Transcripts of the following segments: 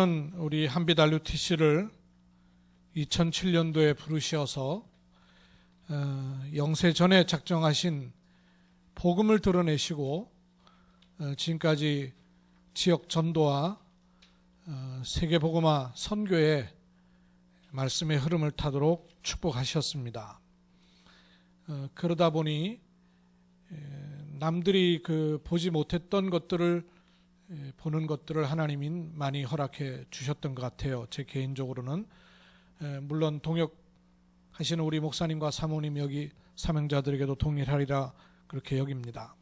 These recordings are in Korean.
우리 한빛RUTC를 2007년도에 부르셔서 영세 전에 작정하신 복음을 드러내시고 지금까지 지역 전도와 세계복음화 선교의 말씀의 흐름을 타도록 축복하셨습니다. 그러다 보니 남들이 보지 못했던 것들을 보는 것들을 하나님이 많이 허락해 주셨던 것 같아요. 제 개인적으로는 물론 동역하시는 우리 목사님과 사모님 여기 사명자들에게도 동일하리라 그렇게 여깁니다.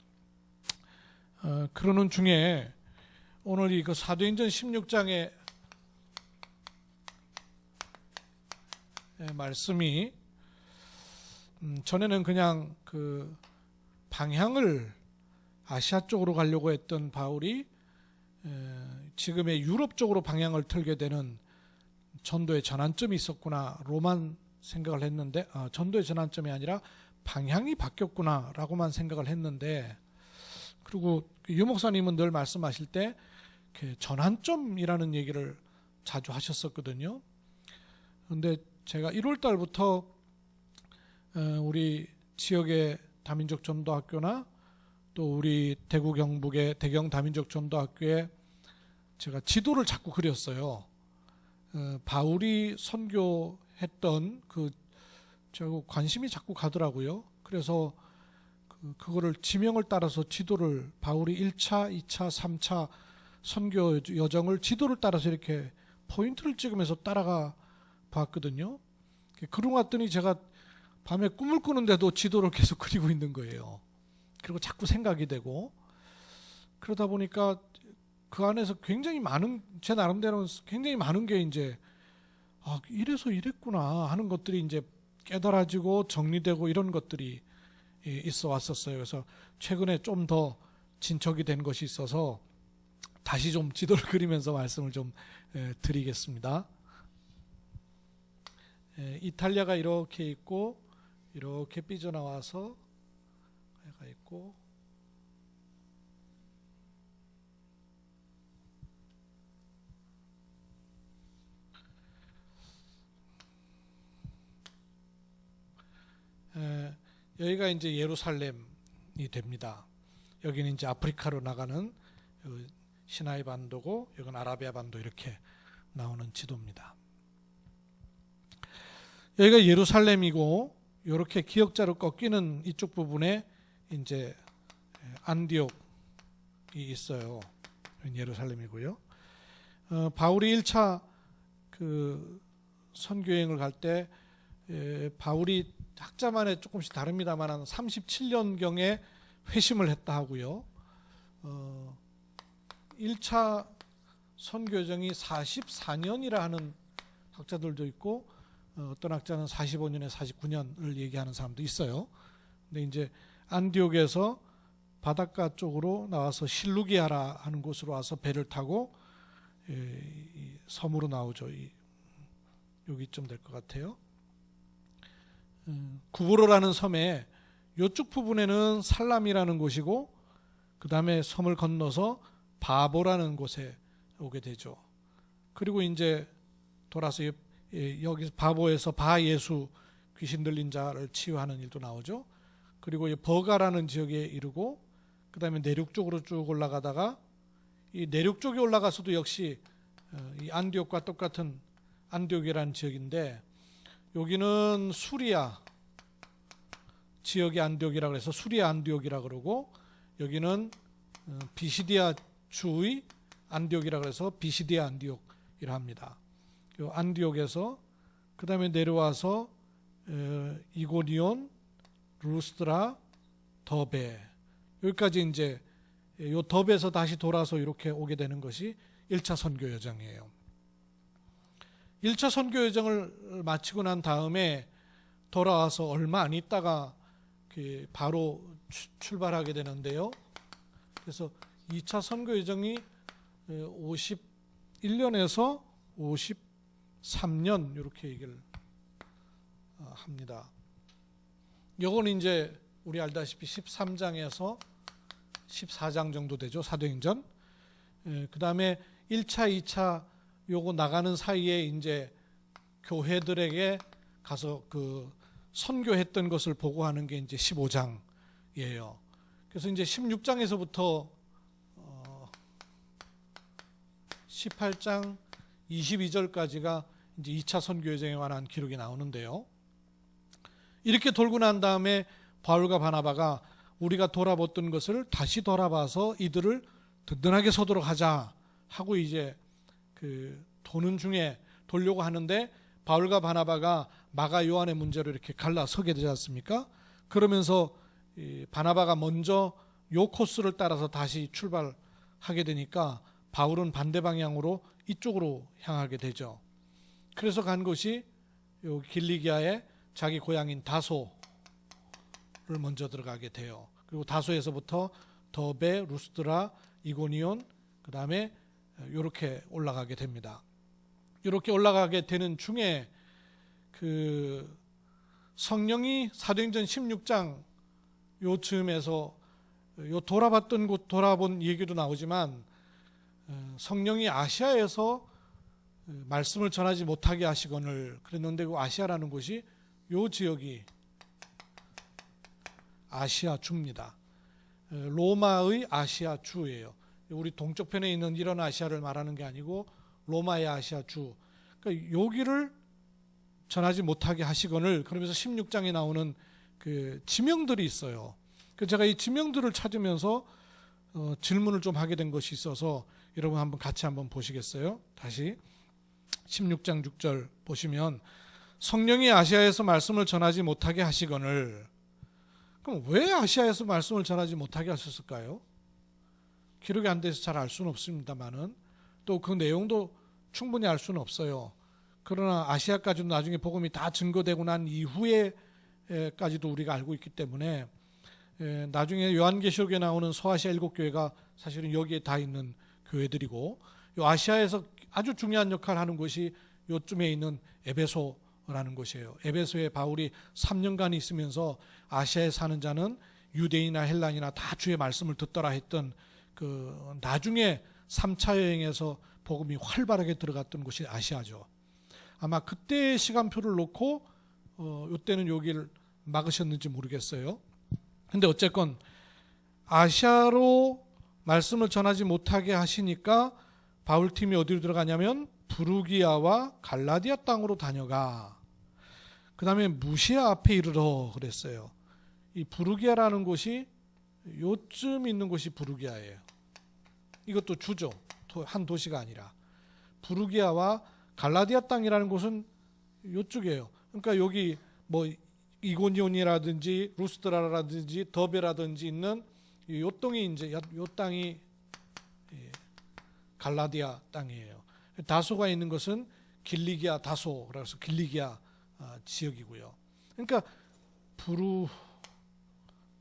그러는 중에 오늘 이 사도행전 16장의 말씀이 전에는 그냥 방향을 아시아 쪽으로 가려고 했던 바울이 지금의 유럽 쪽으로 방향을 틀게 되는 전도의 전환점이 있었구나 로만 생각을 했는데 전도의 전환점이 아니라 방향이 바뀌었구나 라고만 생각을 했는데, 그리고 유 목사님은 늘 말씀하실 때 전환점이라는 얘기를 자주 하셨었거든요. 그런데 제가 1월 달부터 우리 지역의 다민족 전도학교나 또 우리 대구 경북의 대경 다민족 전도학교에 제가 지도를 자꾸 그렸어요. 바울이 선교했던 제가 관심이 자꾸 가더라고요. 그래서 그거를 지명을 따라서 지도를 바울이 1차, 2차, 3차 선교 여정을 지도를 따라서 이렇게 포인트를 찍으면서 따라가 봤거든요. 그러고 왔더니 제가 밤에 꿈을 꾸는데도 지도를 계속 그리고 있는 거예요. 그리고 자꾸 생각이 되고, 그러다 보니까 그 안에서 굉장히 많은, 제 나름대로는 굉장히 많은 게 이제 이래서 이랬구나 하는 것들이 이제 깨달아지고 정리되고 이런 것들이 있어 왔었어요. 그래서 최근에 좀 더 진척이 된 것이 있어서 다시 좀 지도를 그리면서 말씀을 좀 드리겠습니다. 이탈리아가 이렇게 있고 이렇게 삐져나와서 가 있고, 여기가 이제 예루살렘이 됩니다. 여기는 이제 아프리카로 나가는 시나이 반도고 여기는 아라비아 반도 이렇게 나오는 지도입니다. 여기가 예루살렘이고 이렇게 기역자로 꺾이는 이쪽 부분에 이제 안디옥이 있어요. 예루살렘이고요. 바울이 1차 선교여행을 갈 때 바울이 학자만에 조금씩 다릅니다만 한 37년경에 회심을 했다 하고요. 1차 선교여정이 44년이라 하는 학자들도 있고 어떤 학자는 45년에 49년을 얘기하는 사람도 있어요. 근데 이제 안디옥에서 바닷가 쪽으로 나와서 실루기아라 하는 곳으로 와서 배를 타고 섬으로 나오죠. 여기쯤 될 것 같아요. 구브로라는 섬에 이쪽 부분에는 살람이라는 곳이고 그 다음에 섬을 건너서 바보라는 곳에 오게 되죠. 그리고 이제 돌아서 여기 바보에서 바예수 귀신 들린 자를 치유하는 일도 나오죠. 그리고 버가라는 지역에 이르고 그 다음에 내륙 쪽으로 쭉 올라가다가 이 내륙 쪽에 올라가서도 역시 이 안디옥과 똑같은 안디옥이라는 지역인데 여기는 수리아 지역의 안디옥이라고 해서 수리아 안디옥이라고 그러고 여기는 비시디아 주의 안디옥이라고 해서 비시디아 안디옥이라 합니다. 요 안디옥에서 그 다음에 내려와서 이고니온, 루스드라, 더베 여기까지 이제 요 더베에서 다시 돌아서 이렇게 오게 되는 것이 1차 선교 여정이에요. 1차 선교 여정을 마치고 난 다음에 돌아와서 얼마 안 있다가 바로 출발하게 되는데요. 그래서 2차 선교 여정이 51년에서 53년 이렇게 얘기를 합니다. 요건 이제 우리 알다시피 13장에서 14장 정도 되죠. 사도행전. 그 다음에 1차, 2차 요거 나가는 사이에 이제 교회들에게 가서 그 선교했던 것을 보고하는 게 이제 15장이에요. 그래서 이제 16장에서부터 18장 22절까지가 이제 2차 선교 여정에 관한 기록이 나오는데요. 이렇게 돌고 난 다음에 바울과 바나바가 우리가 돌아봤던 것을 다시 돌아봐서 이들을 든든하게 서도록 하자 하고 이제 그 도는 중에 돌려고 하는데 바울과 바나바가 마가 요한의 문제로 이렇게 갈라서게 되지 않습니까? 그러면서 바나바가 먼저 요 코스를 따라서 다시 출발하게 되니까 바울은 반대 방향으로 이쪽으로 향하게 되죠. 그래서 간 곳이 요 길리기아의 자기 고향인 다소를 먼저 들어가게 돼요. 그리고 다소에서부터 더베, 루스드라, 이고니온, 그 다음에 이렇게 올라가게 됩니다. 이렇게 올라가게 되는 중에 그 성령이 사도행전 16장 요쯤에서 요 돌아봤던 곳 돌아본 얘기도 나오지만 성령이 아시아에서 말씀을 전하지 못하게 하시거늘 그랬는데 그 아시아라는 곳이 요 지역이 아시아주입니다. 로마의 아시아주예요. 우리 동쪽편에 있는 이런 아시아를 말하는 게 아니고 로마의 아시아주. 그러니까 여기를 전하지 못하게 하시거늘 그러면서 16장에 나오는 그 지명들이 있어요. 그래서 제가 이 지명들을 찾으면서 질문을 좀 하게 된 것이 있어서 여러분 한번 같이 한번 보시겠어요? 다시 16장 6절 보시면 성령이 아시아에서 말씀을 전하지 못하게 하시거늘 그럼 왜 아시아에서 말씀을 전하지 못하게 하셨을까요? 기록이 안 돼서 잘 알 수는 없습니다만은 또 그 내용도 충분히 알 수는 없어요. 그러나 아시아까지도 나중에 복음이 다 증거되고 난 이후에까지도 우리가 알고 있기 때문에 나중에 요한계시록에 나오는 서아시아 7교회가 사실은 여기에 다 있는 교회들이고 요 아시아에서 아주 중요한 역할을 하는 곳이 요쯤에 있는 에베소라는 곳이에요. 에베소에 바울이 3년간 있으면서 아시아에 사는 자는 유대인이나 헬란이나 다 주의 말씀을 듣더라 했던 그 나중에 3차 여행에서 복음이 활발하게 들어갔던 곳이 아시아죠. 아마 그때의 시간표를 놓고 이때는 여기를 막으셨는지 모르겠어요. 근데 어쨌건 아시아로 말씀을 전하지 못하게 하시니까 바울팀이 어디로 들어가냐면 부르기아와 갈라디아 땅으로 다녀가. 그 다음에 무시아 앞에 이르러 그랬어요. 이 부르기아라는 곳이 요쯤 있는 곳이 부르기아예요. 이것도 주죠. 한 도시가 아니라. 부르기아와 갈라디아 땅이라는 곳은 요쪽이에요. 그러니까 여기 뭐 이고니온이라든지 루스드라라든지 더베라든지 있는 요 땅이 이제 요 땅이 갈라디아 땅이에요. 다소가 있는 것은 길리기아 다소라고 해서 길리기아 지역이고요. 그러니까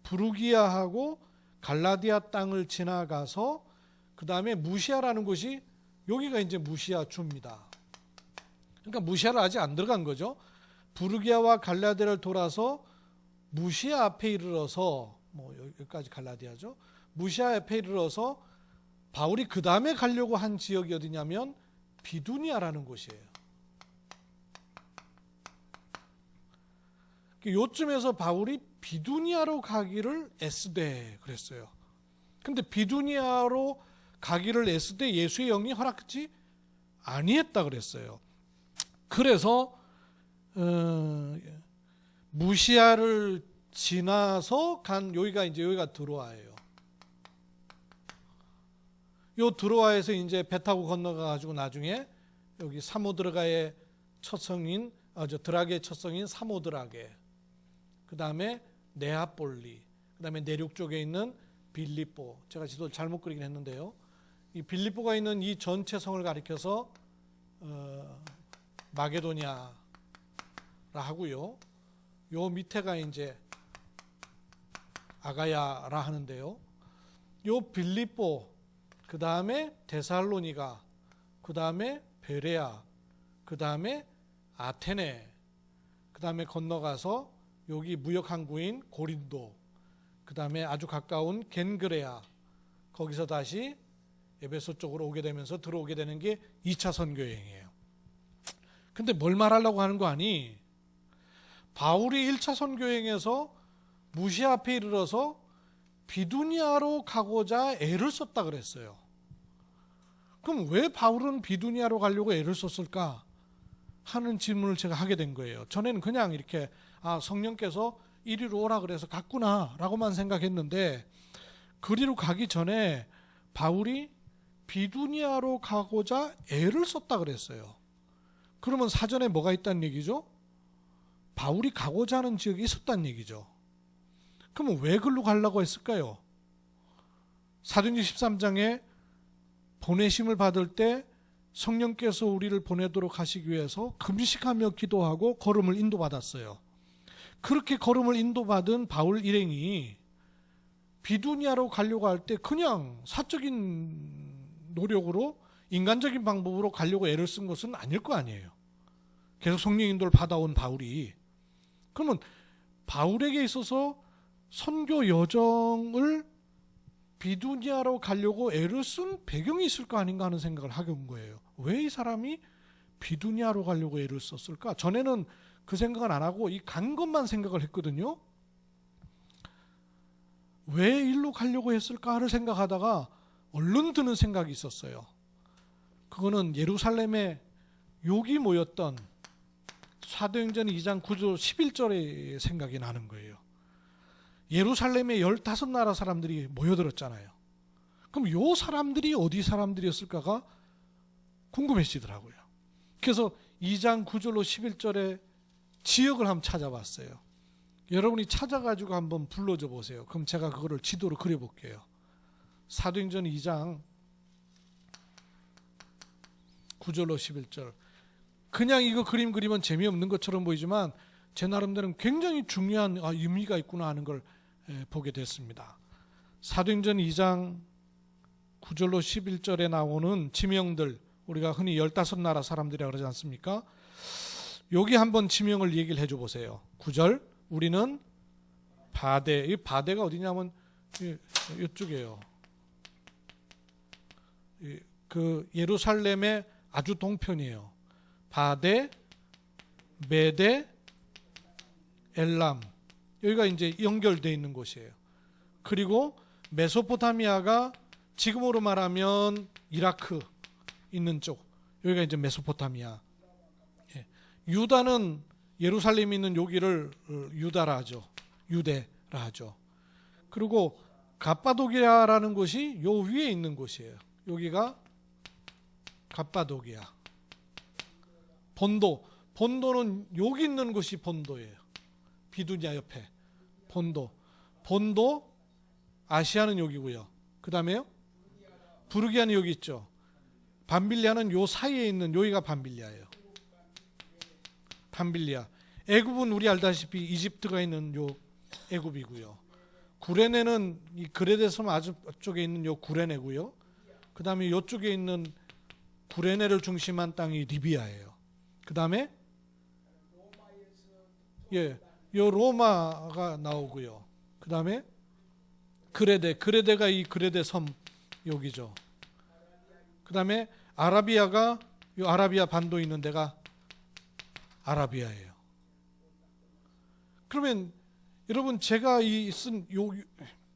부르기아하고 갈라디아 땅을 지나가서 그 다음에 무시아라는 곳이 여기가 이제 무시아 주입니다. 그러니까 무시아를 아직 안 들어간 거죠. 부르기아와 갈라디아를 돌아서 무시아 앞에 이르러서 뭐 여기까지 갈라디아죠. 무시아 앞에 이르러서 바울이 그 다음에 가려고 한 지역이 어디냐면 비두니아라는 곳이에요. 요쯤에서 바울이 비두니아로 가기를 애쓰되 그랬어요. 근데 비두니아로 가기를 애쓰되 예수의 영이 허락하지 아니했다 그랬어요. 그래서 무시아를 지나서 간 여기가 드로아예요. 요 드로아에서 이제 배 타고 건너가 가지고 나중에 여기 사모드라가의 첫 성인 드라게의 첫 성인 사모드라게, 그 다음에 네아폴리, 그 다음에 내륙 쪽에 있는 빌립보. 제가 지도를 잘못 그리긴 했는데요. 이 빌립보가 있는 이 전체 성을 가리켜서 마게도냐라 하고요. 요 밑에가 이제 아가야라 하는데요. 요 빌립보, 그 다음에 데살로니가, 그 다음에 베레아, 그 다음에 아테네, 그 다음에 건너가서 여기 무역 항구인 고린도, 그 다음에 아주 가까운 겐그레아, 거기서 다시 에베소 쪽으로 오게 되면서 들어오게 되는 게 2차 선교 여행이에요. 근데 뭘 말하려고 하는 거 아니? 바울이 1차 선교 여행에서 무시아 앞에 이르러서 비두니아로 가고자 애를 썼다 그랬어요. 그럼 왜 바울은 비두니아로 가려고 애를 썼을까 하는 질문을 제가 하게 된 거예요. 전에는 그냥 이렇게 성령께서 이리로 오라 그래서 갔구나 라고만 생각했는데, 그리로 가기 전에 바울이 비두니아로 가고자 애를 썼다 그랬어요. 그러면 사전에 뭐가 있다는 얘기죠? 바울이 가고자 하는 지역이 있었다는 얘기죠. 그러면 왜 글로 가려고 했을까요? 사도행전 13장에 보내심을 받을 때 성령께서 우리를 보내도록 하시기 위해서 금식하며 기도하고 걸음을 인도받았어요. 그렇게 걸음을 인도받은 바울 일행이 비두니아로 가려고 할 때 그냥 사적인 노력으로 인간적인 방법으로 가려고 애를 쓴 것은 아닐 거 아니에요. 계속 성령 인도를 받아온 바울이. 그러면 바울에게 있어서 선교 여정을 비두니아로 가려고 애를 쓴 배경이 있을 거 아닌가 하는 생각을 하게 온 거예요. 왜 이 사람이 비두니아로 가려고 애를 썼을까? 전에는 그 생각은 안 하고 이 간 것만 생각을 했거든요. 왜 일로 가려고 했을까를 생각하다가 얼른 드는 생각이 있었어요. 그거는 예루살렘에 욕이 모였던 사도행전 2장 9절 11절의 생각이 나는 거예요. 예루살렘에 15나라 사람들이 모여들었잖아요. 그럼 요 사람들이 어디 사람들이었을까가 궁금해지더라고요. 그래서 2장 9절로 11절의 지역을 한번 찾아봤어요. 여러분이 찾아가지고 한번 불러줘 보세요. 그럼 제가 그거를 지도로 그려볼게요. 사도행전 2장 9절로 11절. 그냥 이거 그림 그리면 재미없는 것처럼 보이지만 제 나름대로는 굉장히 중요한 의미가 있구나 하는 걸 보게 됐습니다. 사도행전 2장 9절로 11절에 나오는 지명들, 우리가 흔히 15나라 사람들이라고 그러지 않습니까? 여기 한번 지명을 얘기를 해줘 보세요. 9절, 우리는 바데, 이 바데가 어디냐면 이쪽이에요. 그 예루살렘의 아주 동편이에요. 바데, 메데, 엘람, 여기가 이제 연결되어 있는 곳이에요. 그리고 메소포타미아가 지금으로 말하면 이라크 있는 쪽, 여기가 이제 메소포타미아. 유다는 예루살렘에 있는 여기를 유다라 하죠. 유대라 하죠. 그리고 갑바도기아라는 곳이 요 위에 있는 곳이에요. 여기가 갑바도기아. 본도는 여기 있는 곳이 본도예요. 비두니아 옆에 본도 아시아는 여기고요. 그 다음에요 부르기아는 여기 있죠. 밤빌리아는 요 사이에 있는 여기가 밤빌리아예요. 밤빌리아. 애굽은 우리 알다시피 이집트가 있는 요 애굽이고요. 구레네는 이 그레데섬 아쪽에 있는 요 구레네고요. 그 다음에 요쪽에 있는 구레네를 중심한 땅이 리비아예요. 그 다음에 요 로마가 나오고요. 그 다음에 그레데가 이 그레데 섬 여기죠. 그 다음에 아라비아가 요 아라비아 반도 있는 데가 아라비아예요. 그러면 여러분 제가 이 쓴 요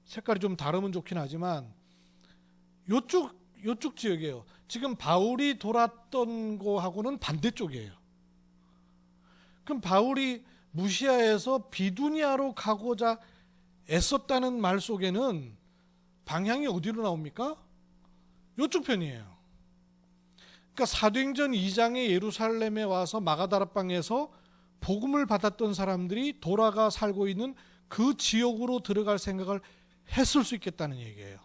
색깔이 좀 다르면 좋긴 하지만 요쪽 지역이에요. 지금 바울이 돌았던 거하고는 반대쪽이에요. 그럼 바울이 무시아에서 비두니아로 가고자 애썼다는 말 속에는 방향이 어디로 나옵니까? 요쪽 편이에요. 그러니까 사도행전 2장에 예루살렘에 와서 마가다락방에서 복음을 받았던 사람들이 돌아가 살고 있는 그 지역으로 들어갈 생각을 했을 수 있겠다는 얘기예요.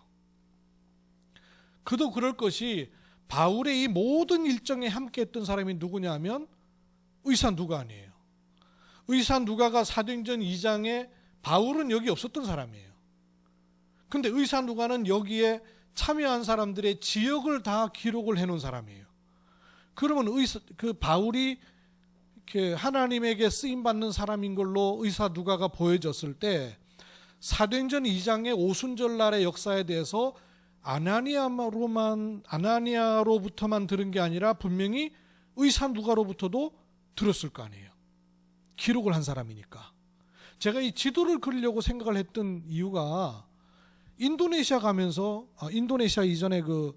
그도 그럴 것이 바울의 이 모든 일정에 함께했던 사람이 누구냐면 의사 누가 아니에요. 의사 누가가 사도행전 2장에 바울은 여기 없었던 사람이에요. 근데 의사 누가는 여기에 참여한 사람들의 지역을 다 기록을 해놓은 사람이에요. 그러면 그 바울이 하나님에게 쓰임받는 사람인 걸로 의사 누가가 보여졌을 때 사도행전 2장의 오순절날의 역사에 대해서 아나니아로부터만 들은 게 아니라 분명히 의사 누가로부터도 들었을 거 아니에요. 기록을 한 사람이니까. 제가 이 지도를 그리려고 생각을 했던 이유가 인도네시아 가면서 인도네시아 이전에 그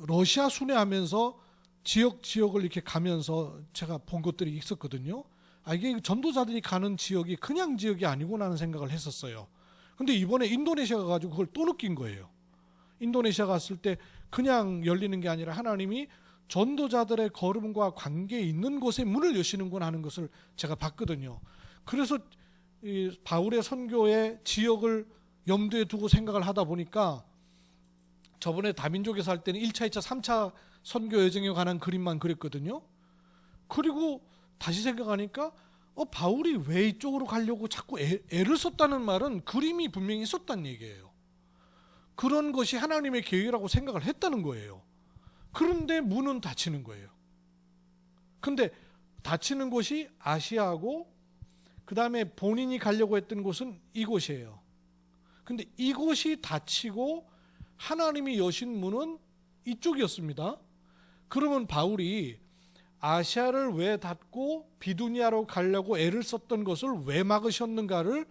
러시아 순회하면서 지역을 이렇게 가면서 제가 본 것들이 있었거든요. 이게 전도자들이 가는 지역이 그냥 지역이 아니구나 하는 생각을 했었어요. 근데 이번에 인도네시아 가가지고 그걸 또 느낀 거예요. 인도네시아 갔을 때 그냥 열리는 게 아니라 하나님이 전도자들의 걸음과 관계 있는 곳에 문을 여시는구나 하는 것을 제가 봤거든요. 그래서 이 바울의 선교의 지역을 염두에 두고 생각을 하다 보니까 저번에 다민족에 살 때는 1차, 2차, 3차 선교 여정에 관한 그림만 그렸거든요. 그리고 다시 생각하니까 바울이 왜 이쪽으로 가려고 자꾸 애를 썼다는 말은 그림이 분명히 있었다는 얘기예요. 그런 것이 하나님의 계획이라고 생각을 했다는 거예요. 그런데 문은 닫히는 거예요. 근데 닫히는 곳이 아시아고 그 다음에 본인이 가려고 했던 곳은 이곳이에요. 근데 이곳이 닫히고 하나님이 여신 문은 이쪽이었습니다. 그러면 바울이 아시아를 왜 닫고 비두니아로 가려고 애를 썼던 것을 왜 막으셨는가를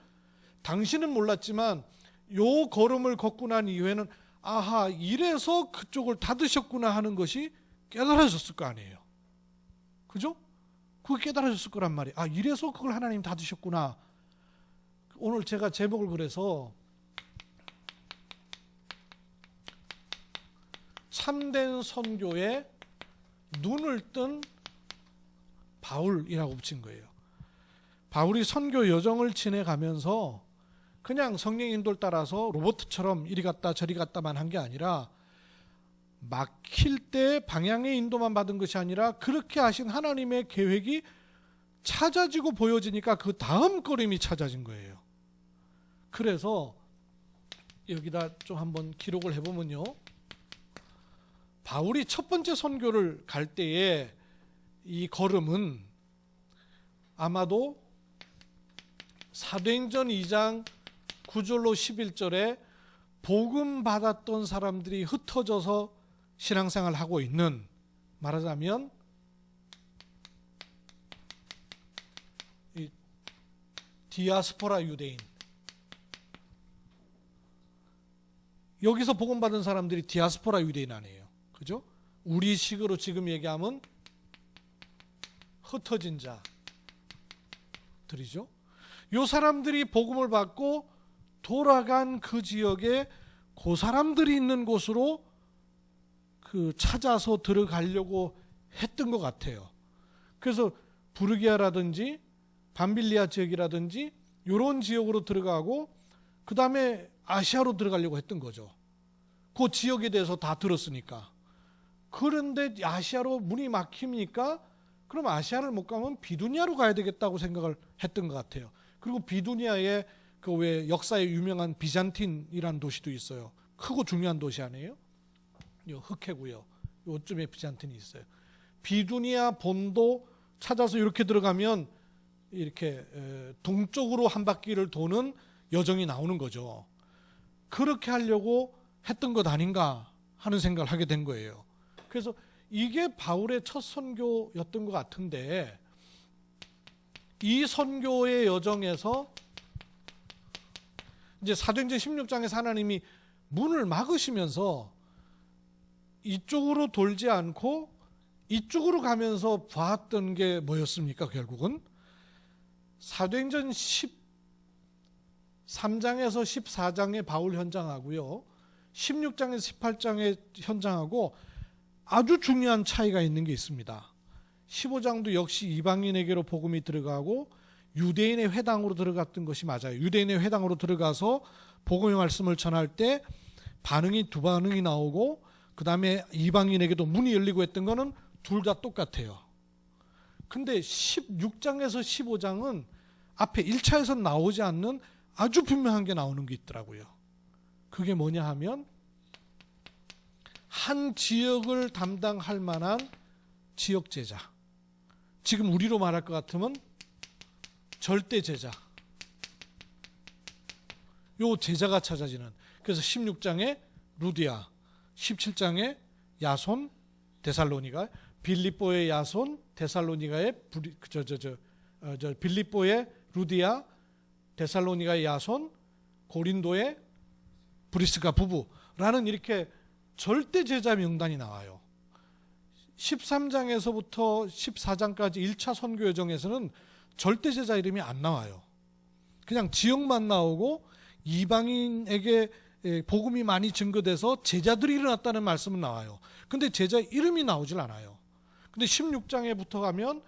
당신은 몰랐지만 요 걸음을 걷고 난 이후에는 아하, 이래서 그쪽을 닫으셨구나 하는 것이 깨달아졌을 거 아니에요. 그죠? 그게 깨달아졌을 거란 말이에요. 이래서 그걸 하나님 닫으셨구나. 오늘 제가 제목을 그래서 참된 선교에 눈을 뜬 바울이라고 붙인 거예요. 바울이 선교 여정을 지내가면서 그냥 성령 인도를 따라서 로봇처럼 이리 갔다 저리 갔다만 한 게 아니라 막힐 때 방향의 인도만 받은 것이 아니라 그렇게 하신 하나님의 계획이 찾아지고 보여지니까 그 다음 걸음이 찾아진 거예요. 그래서 여기다 좀 한번 기록을 해보면요. 바울이 첫 번째 선교를 갈 때에 이 걸음은 아마도 사도행전 2장 9절로 11절에 복음 받았던 사람들이 흩어져서 신앙생활을 하고 있는, 말하자면 이 디아스포라 유대인, 여기서 복음 받은 사람들이 디아스포라 유대인 아니에요. 그죠? 우리 식으로 지금 얘기하면 흩어진 자들이죠. 요 사람들이 복음을 받고 돌아간 그 지역에 그 사람들이 있는 곳으로 찾아서 들어가려고 했던 것 같아요. 그래서 부르기아라든지 밤빌리아 지역이라든지 이런 지역으로 들어가고 그 다음에 아시아로 들어가려고 했던 거죠. 그 지역에 대해서 다 들었으니까. 그런데 아시아로 문이 막히니까 그럼 아시아를 못 가면 비두니아로 가야 되겠다고 생각을 했던 것 같아요. 그리고 비두니아에 그 왜 역사에 유명한 비잔틴이라는 도시도 있어요. 크고 중요한 도시 아니에요? 흑해고요. 요쯤에 비잔틴이 있어요. 비두니아 본도 찾아서 이렇게 들어가면 이렇게 동쪽으로 한 바퀴를 도는 여정이 나오는 거죠. 그렇게 하려고 했던 것 아닌가 하는 생각을 하게 된 거예요. 그래서 이게 바울의 첫 선교였던 것 같은데, 이 선교의 여정에서 이제 사도행전 16장에서 하나님이 문을 막으시면서 이쪽으로 돌지 않고 이쪽으로 가면서 봤던 게 뭐였습니까? 결국은 사도행전 13장에서 14장의 바울 현장하고요, 16장에서 18장의 현장하고 아주 중요한 차이가 있는 게 있습니다. 15장도 역시 이방인에게로 복음이 들어가고 유대인의 회당으로 들어갔던 것이 맞아요. 유대인의 회당으로 들어가서 복음의 말씀을 전할 때 두 반응이 나오고 그 다음에 이방인에게도 문이 열리고 했던 거는 둘 다 똑같아요. 근데 16장에서 15장은 앞에 1차에서 나오지 않는 아주 분명한 게 나오는 게 있더라고요. 그게 뭐냐 하면 한 지역을 담당할 만한 지역 제자, 지금 우리로 말할 것 같으면 절대 제자, 요 제자가 찾아지는. 그래서 16장에 루디아, 17장에 야손 데살로니가, 빌립보의 야손 데살로니가의 빌립보의 루디아, 데살로니가의 야손, 고린도의 브리스가 부부라는 이렇게 절대 제자 명단이 나와요. 13장에서부터 14장까지 1차 선교 여정에서는 절대 제자 이름이 안 나와요. 그냥 지역만 나오고 이방인에게 복음이 많이 증거돼서 제자들이 일어났다는 말씀은 나와요. 근데 제자 이름이 나오질 않아요. 근데 16장에부터 가면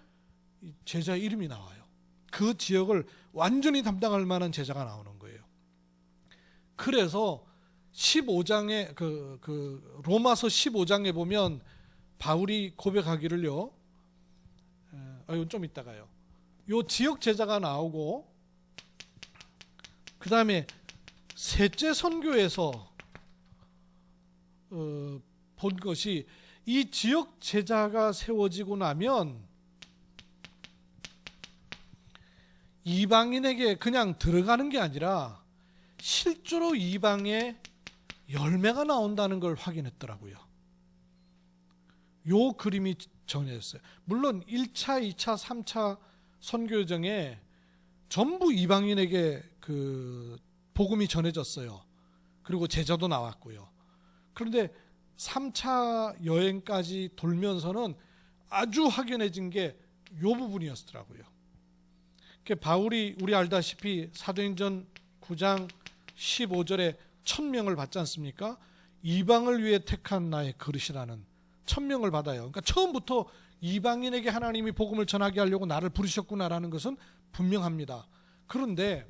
제자 이름이 나와요. 그 지역을 완전히 담당할 만한 제자가 나오는 거예요. 그래서 15장에 로마서 15장에 보면 바울이 고백하기를요. 이건 좀 이따가요. 요 지역 제자가 나오고 그 다음에 셋째 선교에서 본 것이 이 지역 제자가 세워지고 나면 이방인에게 그냥 들어가는 게 아니라 실제로 이방의 열매가 나온다는 걸 확인했더라고요. 요 그림이 정해졌어요. 물론 1차, 2차, 3차 선교여정에 전부 이방인에게 그 복음이 전해졌어요. 그리고 제자도 나왔고요. 그런데 3차 여행까지 돌면서는 아주 확연해진 게 요 부분이었더라고요. 바울이 우리 알다시피 사도행전 9장 15절에 1000명을 받지 않습니까? 이방을 위해 택한 나의 그릇이라는 1000명을 받아요. 그러니까 처음부터 이방인에게 하나님이 복음을 전하게 하려고 나를 부르셨구나라는 것은 분명합니다. 그런데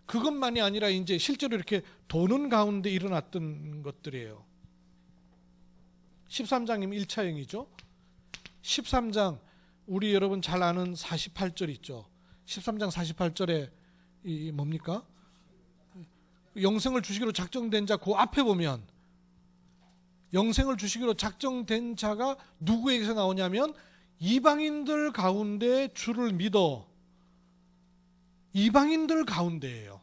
그것만이 아니라 이제 실제로 이렇게 도는 가운데 일어났던 것들이에요. 13장이면 1차 행이죠. 13장 우리 여러분 잘 아는 48절 있죠. 13장 48절에 이 뭡니까? 영생을 주시기로 작정된 자 그 앞에 보면 영생을 주시기로 작정된 자가 누구에게서 나오냐면 이방인들 가운데 주를 믿어. 이방인들 가운데예요.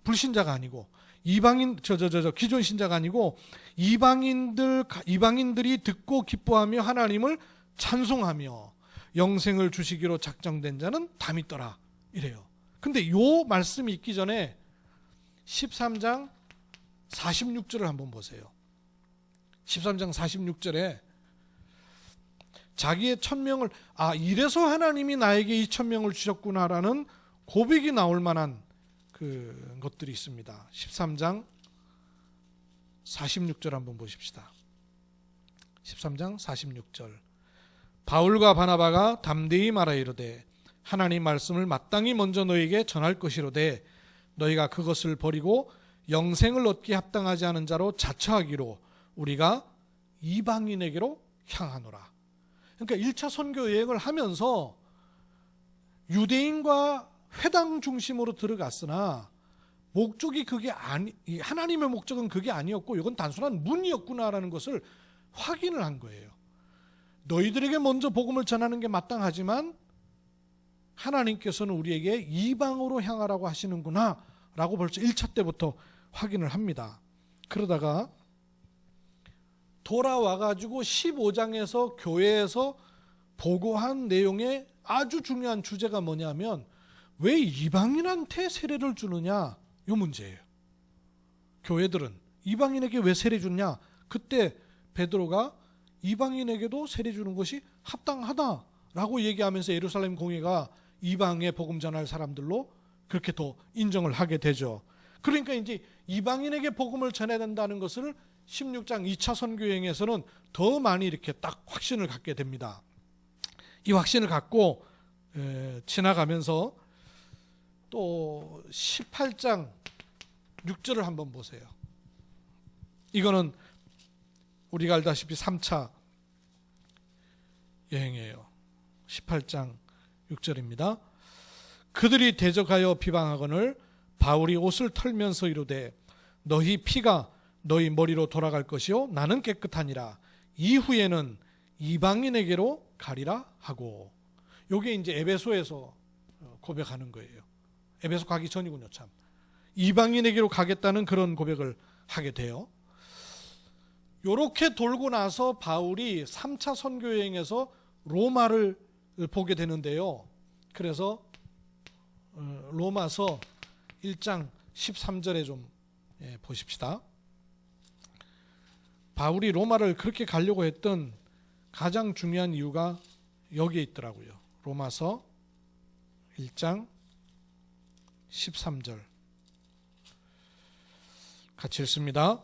불신자가 아니고 이방인 기존 신자가 아니고 이방인들이 듣고 기뻐하며 하나님을 찬송하며 영생을 주시기로 작정된 자는 다 믿더라 이래요. 근데 요 말씀이 있기 전에 13장 46절을 한번 보세요. 13장 46절에 자기의 1000명을 이래서 하나님이 나에게 이 1000명을 주셨구나라는 고백이 나올 만한 그 것들이 있습니다. 13장 46절 한번 보십시다. 13장 46절 바울과 바나바가 담대히 말하 이르되 하나님 말씀을 마땅히 먼저 너희에게 전할 것이로되 너희가 그것을 버리고 영생을 얻기에 합당하지 않은 자로 자처하기로 우리가 이방인에게로 향하노라. 그러니까 1차 선교 여행을 하면서 유대인과 회당 중심으로 들어갔으나 목적이 그게 하나님의 목적은 그게 아니었고 이건 단순한 문이었구나라는 것을 확인을 한 거예요. 너희들에게 먼저 복음을 전하는 게 마땅하지만 하나님께서는 우리에게 이방으로 향하라고 하시는구나 라고 벌써 1차 때부터 확인을 합니다. 그러다가 돌아와가지고 15장에서 교회에서 보고한 내용의 아주 중요한 주제가 뭐냐면 왜 이방인한테 세례를 주느냐 이 문제예요. 교회들은 이방인에게 왜 세례 주냐. 그때 베드로가 이방인에게도 세례 주는 것이 합당하다라고 얘기하면서 예루살렘 공회가 이방에 복음 전할 사람들로 그렇게 더 인정을 하게 되죠. 그러니까 이제 이방인에게 복음을 전해야 된다는 것을 16장 2차 선교여행에서는 더 많이 이렇게 딱 확신을 갖게 됩니다. 이 확신을 갖고 지나가면서 또 18장 6절을 한번 보세요. 이거는 우리가 알다시피 3차 여행이에요. 18장 6절입니다. 그들이 대적하여 비방하거늘 바울이 옷을 털면서 이르되 너희 피가 너희 머리로 돌아갈 것이요 나는 깨끗하니라. 이후에는 이방인에게로 가리라 하고. 이게 이제 에베소에서 고백하는 거예요. 에베소 가기 전이군요. 참 이방인에게로 가겠다는 그런 고백을 하게 돼요. 요렇게 돌고 나서 바울이 3차 선교 여행에서 로마를 보게 되는데요. 그래서 로마서 1장 13절에 좀 보십시다. 바울이 로마를 그렇게 가려고 했던 가장 중요한 이유가 여기에 있더라고요. 로마서 1장 13절 같이 읽습니다.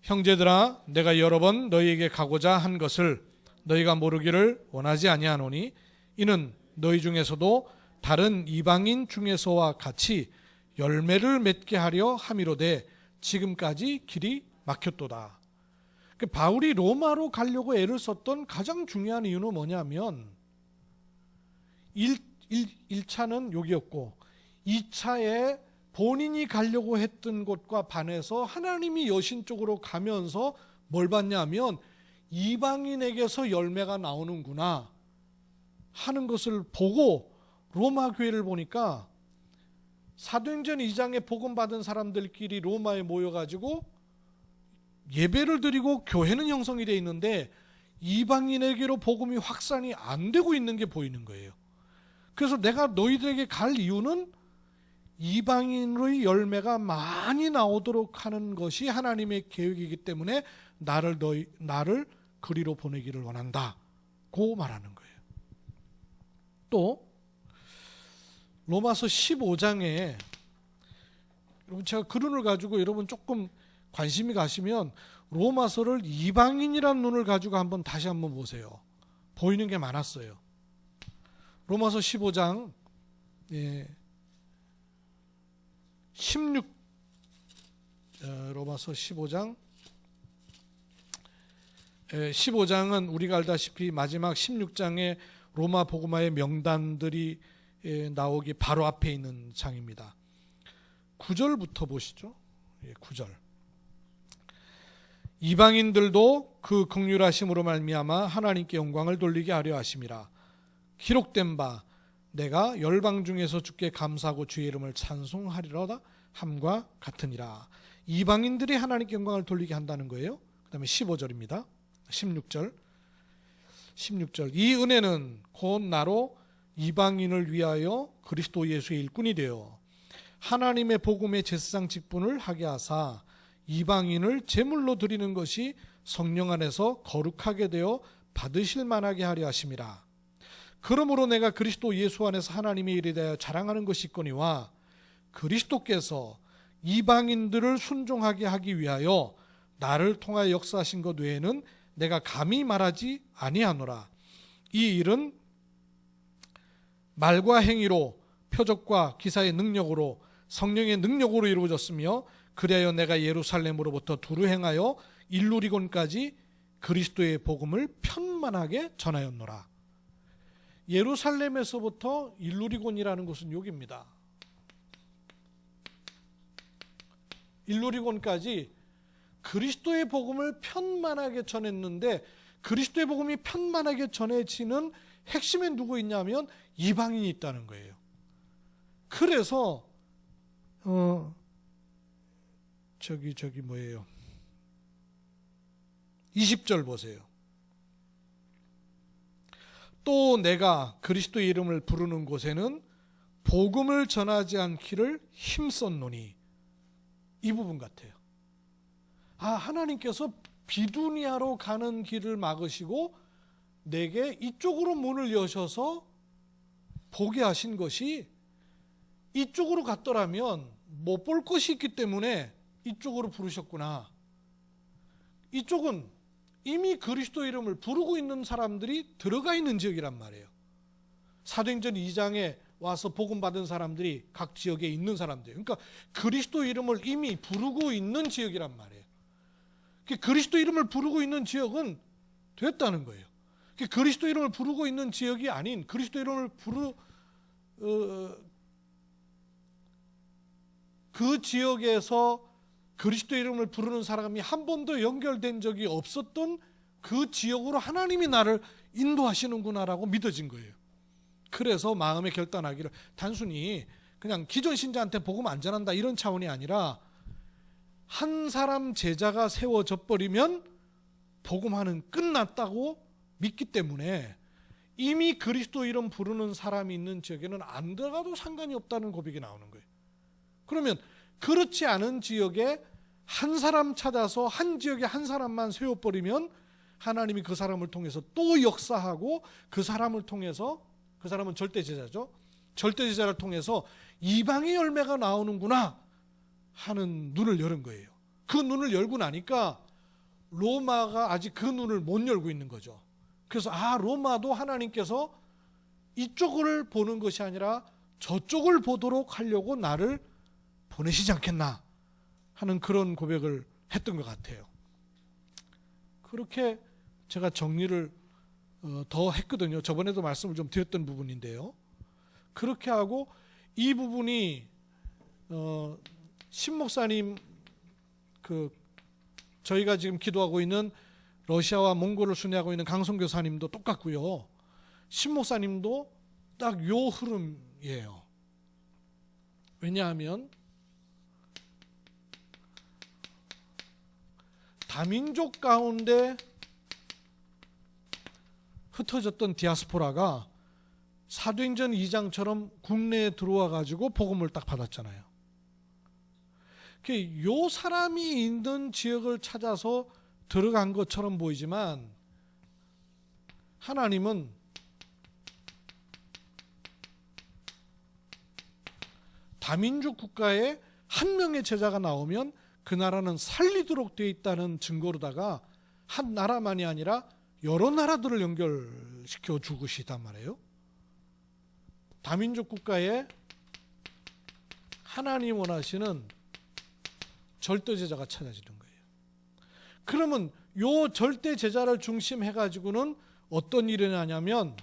형제들아, 내가 여러 번 너희에게 가고자 한 것을 너희가 모르기를 원하지 아니하노니 이는 너희 중에서도 다른 이방인 중에서와 같이 열매를 맺게 하려 함이로되 지금까지 길이 막혔도다. 바울이 로마로 가려고 애를 썼던 가장 중요한 이유는 뭐냐면 1차는 여기였고 2차에 본인이 가려고 했던 곳과 반해서 하나님이 여신 쪽으로 가면서 뭘 봤냐면 이방인에게서 열매가 나오는구나 하는 것을 보고 로마 교회를 보니까 사도행전 2장에 복음 받은 사람들끼리 로마에 모여가지고 예배를 드리고 교회는 형성이 되어 있는데 이방인에게로 복음이 확산이 안 되고 있는 게 보이는 거예요. 그래서 내가 너희들에게 갈 이유는 이방인의 열매가 많이 나오도록 하는 것이 하나님의 계획이기 때문에 나를 그리로 보내기를 원한다고 말하는 거예요. 또 로마서 15장에 여러분 제가 그론을 가지고 여러분 조금 관심이 가시면 로마서를 이방인이란 눈을 가지고 다시 한번 보세요. 보이는 게 많았어요. 로마서 15장 16 로마서 15장은 우리가 알다시피 마지막 16장에 로마 복음화의 명단들이 나오기 바로 앞에 있는 장입니다. 9절부터 보시죠. 9절. 이방인들도 그 긍휼하심으로 말미암아 하나님께 영광을 돌리게 하려 하심이라. 기록된 바 내가 열방 중에서 주께 감사하고 주의 이름을 찬송하리로다 함과 같으니라. 이방인들이 하나님께 영광을 돌리게 한다는 거예요. 그 다음에 15절입니다. 16절. 이 은혜는 곧 나로 이방인을 위하여 그리스도 예수의 일꾼이 되어 하나님의 복음의 제사장 직분을 하게 하사 이방인을 제물로 드리는 것이 성령 안에서 거룩하게 되어 받으실 만하게 하려 하심이라. 그러므로 내가 그리스도 예수 안에서 하나님의 일에 대하여 자랑하는 것이 있거니와 그리스도께서 이방인들을 순종하게 하기 위하여 나를 통하여 역사하신 것 외에는 내가 감히 말하지 아니하노라. 이 일은 말과 행위로 표적과 기사의 능력으로 성령의 능력으로 이루어졌으며 그리하여 내가 예루살렘으로부터 두루 행하여 일루리곤까지 그리스도의 복음을 편만하게 전하였노라. 예루살렘에서부터 일루리곤이라는 곳은 여기입니다. 일루리곤까지 그리스도의 복음을 편만하게 전했는데 그리스도의 복음이 편만하게 전해지는 핵심에 누구 있냐면 이방인이 있다는 거예요. 그래서 저기 뭐예요? 20절 보세요. 또 내가 그리스도의 이름을 부르는 곳에는 복음을 전하지 않기를 힘썼노니. 이 부분 같아요. 하나님께서 비두니아로 가는 길을 막으시고 내게 이쪽으로 문을 여셔서 보게 하신 것이 이쪽으로 갔더라면 못 볼 것이 있기 때문에 이쪽으로 부르셨구나. 이쪽은 이미 그리스도 이름을 부르고 있는 사람들이 들어가 있는 지역이란 말이에요. 사도행전 2장에 와서 복음 받은 사람들이 각 지역에 있는 사람들. 그러니까 그리스도 이름을 이미 부르고 있는 지역이란 말이에요. 그리스도 이름을 부르고 있는 지역은 됐다는 거예요. 그리스도 이름을 부르고 있는 지역이 아닌 그리스도 이름을 그 지역에서 그리스도 이름을 부르는 사람이 한 번도 연결된 적이 없었던 그 지역으로 하나님이 나를 인도하시는구나라고 믿어진 거예요. 그래서 마음에 결단하기를 단순히 그냥 기존 신자한테 복음 안 전한다 이런 차원이 아니라 한 사람 제자가 세워져 버리면 복음화는 끝났다고 믿기 때문에 이미 그리스도 이름 부르는 사람이 있는 지역에는 안 들어가도 상관이 없다는 고백이 나오는 거예요. 그러면 그렇지 않은 지역에 한 사람 찾아서 한 지역에 한 사람만 세워버리면 하나님이 그 사람을 통해서 또 역사하고 그 사람을 통해서, 그 사람은 절대제자죠. 절대제자를 통해서 이방의 열매가 나오는구나 하는 눈을 여는 거예요. 그 눈을 열고 나니까 로마가 아직 그 눈을 못 열고 있는 거죠. 그래서 로마도 하나님께서 이쪽을 보는 것이 아니라 저쪽을 보도록 하려고 나를 보내시지 않겠나 하는 그런 고백을 했던 것 같아요. 그렇게 제가 정리를 더 했거든요. 저번에도 말씀을 좀 드렸던 부분인데요. 그렇게 하고 이 부분이 신 목사님 저희가 지금 기도하고 있는 러시아와 몽골을 순회하고 있는 강성 교사님도 똑같고요. 신 목사님도 딱 요 흐름이에요. 왜냐하면 다민족 가운데 흩어졌던 디아스포라가 사도행전 2장처럼 국내에 들어와 가지고 복음을 딱 받았잖아요. 요 사람이 있는 지역을 찾아서 들어간 것처럼 보이지만 하나님은 다민족 국가에 한 명의 제자가 나오면 그 나라는 살리도록 되어 있다는 증거로다가 한 나라만이 아니라 여러 나라들을 연결시켜 주고 싶단 말이에요. 다민족 국가에 하나님 원하시는 절대제자가 찾아지는 거예요. 그러면 요 절대제자를 중심해가지고는 어떤 일이 나냐면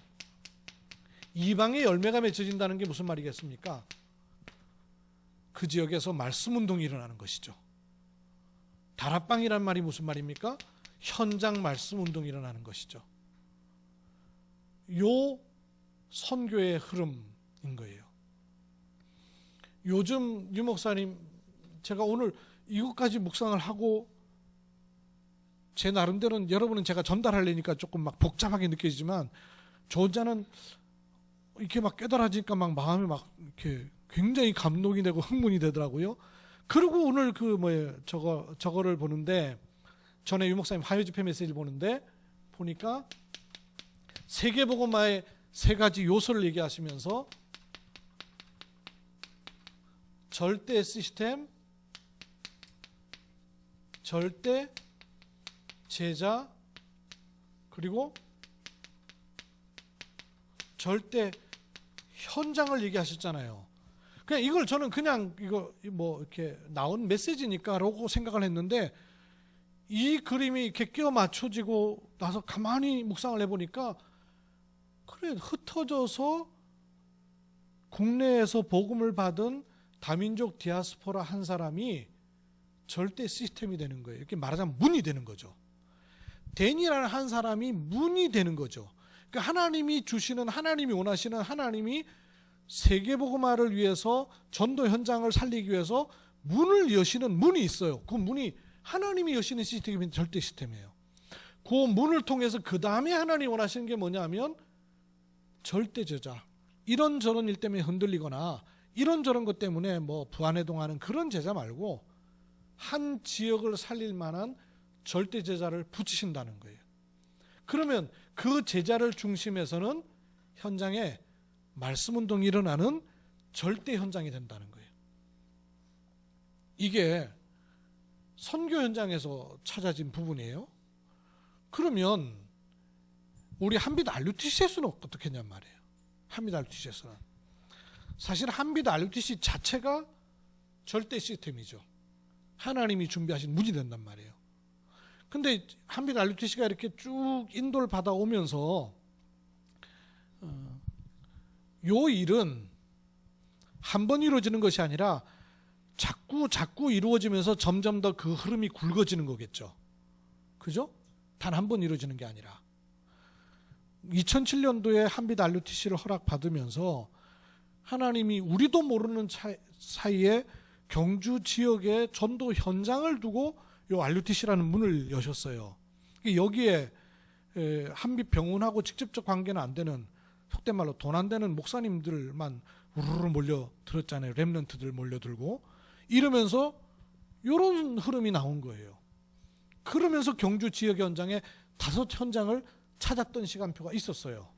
이방의 열매가 맺혀진다는 게 무슨 말이겠습니까? 그 지역에서 말씀 운동이 일어나는 것이죠. 다락방이란 말이 무슨 말입니까? 현장 말씀 운동이 일어나는 것이죠. 요 선교의 흐름인 거예요. 요즘 유 목사님, 제가 오늘 이것까지 묵상을 하고 제 나름대로는 여러분은 제가 전달하려니까 조금 막 복잡하게 느껴지지만 저 혼자는 이렇게 막 깨달아지니까 막 마음이 막 이렇게 굉장히 감동이 되고 흥분이 되더라고요. 그리고 오늘 저거를 보는데 전에 유 목사님 화요 집회 메시지를 보는데 보니까 세계복음화의 세 가지 요소를 얘기하시면서 절대 시스템, 절대 제자, 그리고 절대 현장을 얘기하셨잖아요. 그냥 이걸 저는 그냥 이거 뭐 이렇게 나온 메시지니까라고 생각을 했는데 이 그림이 이렇게 끼워 맞춰지고 나서 가만히 묵상을 해보니까 그래, 흩어져서 국내에서 복음을 받은 다민족 디아스포라 한 사람이 절대 시스템이 되는 거예요. 이렇게 말하자면 문이 되는 거죠. 댄이라는 한 사람이 문이 되는 거죠. 그러니까 하나님이 주시는, 하나님이 원하시는, 하나님이 세계복음화를 위해서 전도 현장을 살리기 위해서 문을 여시는 문이 있어요. 그 문이 하나님이 여시는 시스템이 절대 시스템이에요. 그 문을 통해서 그 다음에 하나님이 원하시는 게 뭐냐면 절대제자, 이런저런 일 때문에 흔들리거나 이런저런 것 때문에 뭐 부안해동하는 그런 제자 말고 한 지역을 살릴 만한 절대제자를 붙이신다는 거예요. 그러면 그 제자를 중심해서는 현장에 말씀 운동이 일어나는 절대 현장이 된다는 거예요. 이게 선교 현장에서 찾아진 부분이에요. 그러면 우리 한빛 RUTC에서는 어떻게 했냔 말이에요. 한빛 RUTC에서는 사실 한빛 RUTC 자체가 절대 시스템이죠. 하나님이 준비하신 문이 된단 말이에요. 근데 한빛 RUTC가 이렇게 쭉 인도를 받아오면서 요 일은 한 번 이루어지는 것이 아니라 자꾸 이루어지면서 점점 더 그 흐름이 굵어지는 거겠죠. 그죠? 단 한 번 이루어지는 게 아니라 2007년도에 한빛 RUTC를 허락받으면서 하나님이 우리도 모르는 사이에 경주 지역의 전도 현장을 두고 요 RUTC라는 문을 여셨어요. 여기에 한빛병원하고 직접적 관계는 안 되는, 속된 말로 돈 안 되는 목사님들만 우르르 몰려들었잖아요. 렘넌트들 몰려들고 이러면서 이런 흐름이 나온 거예요. 그러면서 경주 지역 현장에 5 현장을 찾았던 시간표가 있었어요.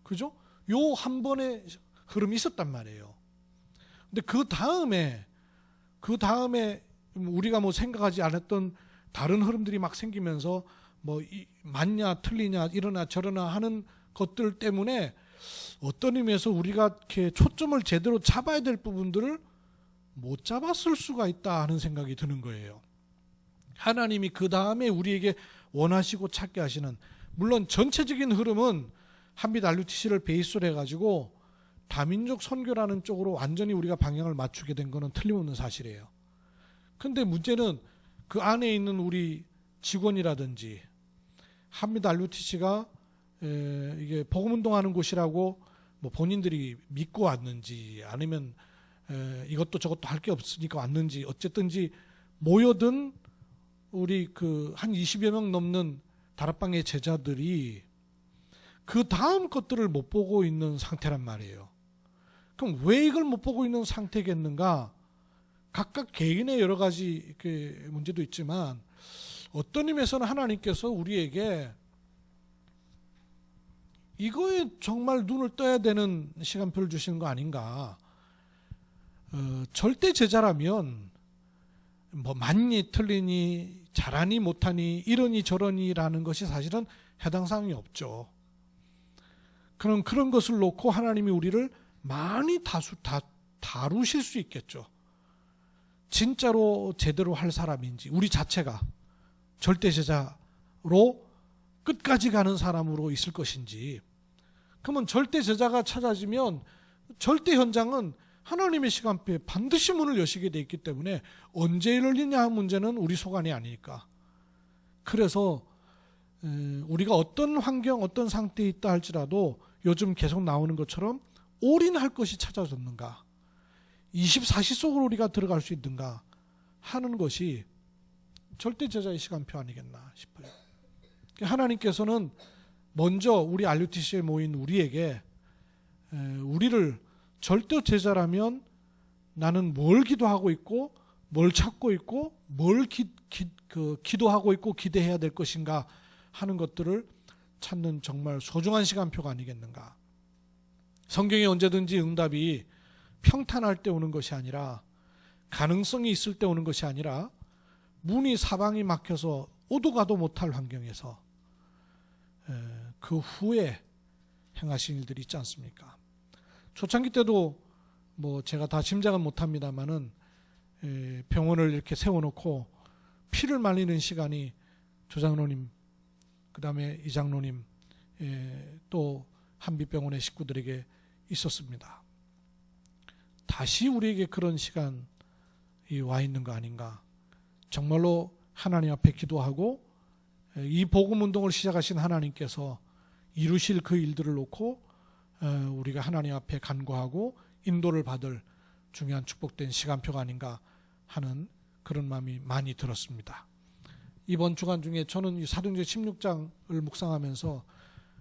그죠? 요 한 번의 흐름이 있었단 말이에요. 근데 그 다음에 우리가 뭐 생각하지 않았던 다른 흐름들이 막 생기면서 뭐 맞냐 틀리냐 이러나 저러나 하는 것들 때문에 어떤 의미에서 우리가 이렇게 초점을 제대로 잡아야 될 부분들을 못 잡았을 수가 있다 하는 생각이 드는 거예요. 하나님이 그 다음에 우리에게 원하시고 찾게 하시는, 물론 전체적인 흐름은 한빛 RUTC를 베이스로 해가지고 다민족 선교라는 쪽으로 완전히 우리가 방향을 맞추게 된 거는 틀림없는 사실이에요. 근데 문제는 그 안에 있는 우리 직원이라든지 한빛 RUTC가 이게 복음운동하는 곳이라고 뭐 본인들이 믿고 왔는지 아니면 이것도 저것도 할 게 없으니까 왔는지 어쨌든지 모여든 우리 그 한 20여 명 넘는 다락방의 제자들이 그 다음 것들을 못 보고 있는 상태란 말이에요. 그럼 왜 이걸 못 보고 있는 상태겠는가? 각각 개인의 여러 가지 문제도 있지만 어떤 의미에서는 하나님께서 우리에게 이거에 정말 눈을 떠야 되는 시간표를 주시는 거 아닌가. 절대 제자라면 뭐 맞니 틀리니 잘하니 못하니 이러니 저러니라는 것이 사실은 해당 사항이 없죠. 그런 것을 놓고 하나님이 우리를 많이 다루실 수 있겠죠. 진짜로 제대로 할 사람인지, 우리 자체가 절대 제자로 끝까지 가는 사람으로 있을 것인지. 그러면 절대 제자가 찾아지면 절대 현장은 하나님의 시간표에 반드시 문을 여시게 돼 있기 때문에 언제 열리냐 하는 문제는 우리 소관이 아니니까. 그래서 우리가 어떤 환경, 어떤 상태에 있다 할지라도 요즘 계속 나오는 것처럼 올인할 것이 찾아졌는가, 24시 속으로 우리가 들어갈 수 있는가 하는 것이 절대 제자의 시간표 아니겠나 싶어요. 하나님께서는 먼저 우리 RUTC에 모인 우리에게 우리를 절대 제자라면 나는 뭘 기도하고 있고 뭘 찾고 있고 뭘 기도하고 있고 기대해야 될 것인가 하는 것들을 찾는 정말 소중한 시간표가 아니겠는가. 성경에 언제든지 응답이 평탄할 때 오는 것이 아니라, 가능성이 있을 때 오는 것이 아니라 문이 사방이 막혀서 오도 가도 못할 환경에서 그 후에 행하신 일들이 있지 않습니까? 초창기 때도 뭐 제가 다 짐작은 못합니다만은 병원을 이렇게 세워놓고 피를 말리는 시간이 조장로님, 그 다음에 이장로님, 또 한빛병원의 식구들에게 있었습니다. 다시 우리에게 그런 시간이 와 있는 거 아닌가. 정말로 하나님 앞에 기도하고 이 복음운동을 시작하신 하나님께서 이루실 그 일들을 놓고 우리가 하나님 앞에 간구하고 인도를 받을 중요한 축복된 시간표가 아닌가 하는 그런 마음이 많이 들었습니다. 이번 주간 중에 저는 이 사도행전 16장을 묵상하면서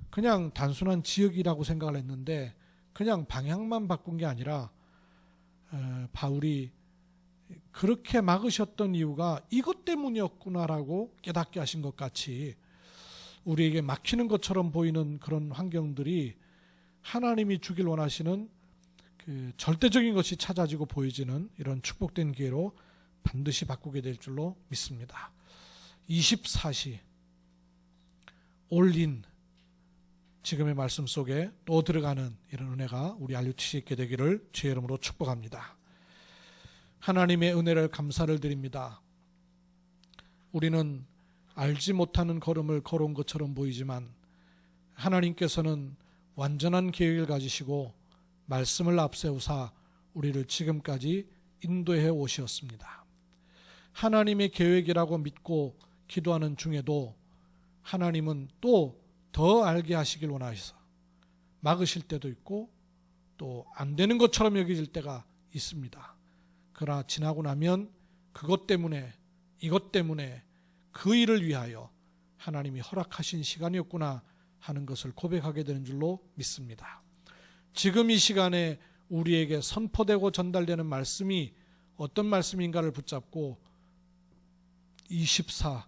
그냥 단순한 지역이라고 생각을 했는데 그냥 방향만 바꾼 게 아니라 바울이 그렇게 막으셨던 이유가 이것 때문이었구나라고 깨닫게 하신 것 같이 우리에게 막히는 것처럼 보이는 그런 환경들이 하나님이 주길 원하시는 그 절대적인 것이 찾아지고 보여지는 이런 축복된 기회로 반드시 바꾸게 될 줄로 믿습니다. 24시 올린 지금의 말씀 속에 또 들어가는 이런 은혜가 우리 RUTC에 있게 되기를 주의 이름으로 축복합니다. 하나님의 은혜를 감사를 드립니다. 우리는 알지 못하는 걸음을 걸어온 것처럼 보이지만 하나님께서는 완전한 계획을 가지시고 말씀을 앞세우사 우리를 지금까지 인도해 오셨습니다. 하나님의 계획이라고 믿고 기도하는 중에도 하나님은 또 더 알게 하시길 원하셔서 막으실 때도 있고 또 안 되는 것처럼 여기질 때가 있습니다. 그러나 지나고 나면 그것 때문에 이것 때문에 그 일을 위하여 하나님이 허락하신 시간이었구나 하는 것을 고백하게 되는 줄로 믿습니다. 지금 이 시간에 우리에게 선포되고 전달되는 말씀이 어떤 말씀인가를 붙잡고 24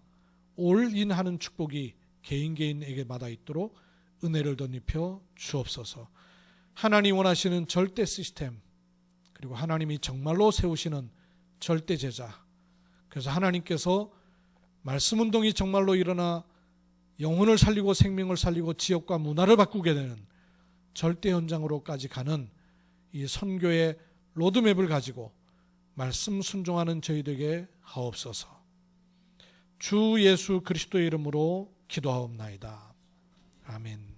올인하는 축복이 개인에게마다 있도록 은혜를 덧입혀 주옵소서. 하나님 원하시는 절대 시스템, 그리고 하나님이 정말로 세우시는 절대 제자, 그래서 하나님께서 말씀 운동이 정말로 일어나 영혼을 살리고 생명을 살리고 지역과 문화를 바꾸게 되는 절대 현장으로까지 가는 이 선교의 로드맵을 가지고 말씀 순종하는 저희들에게 하옵소서. 주 예수 그리스도의 이름으로 기도하옵나이다. 아멘.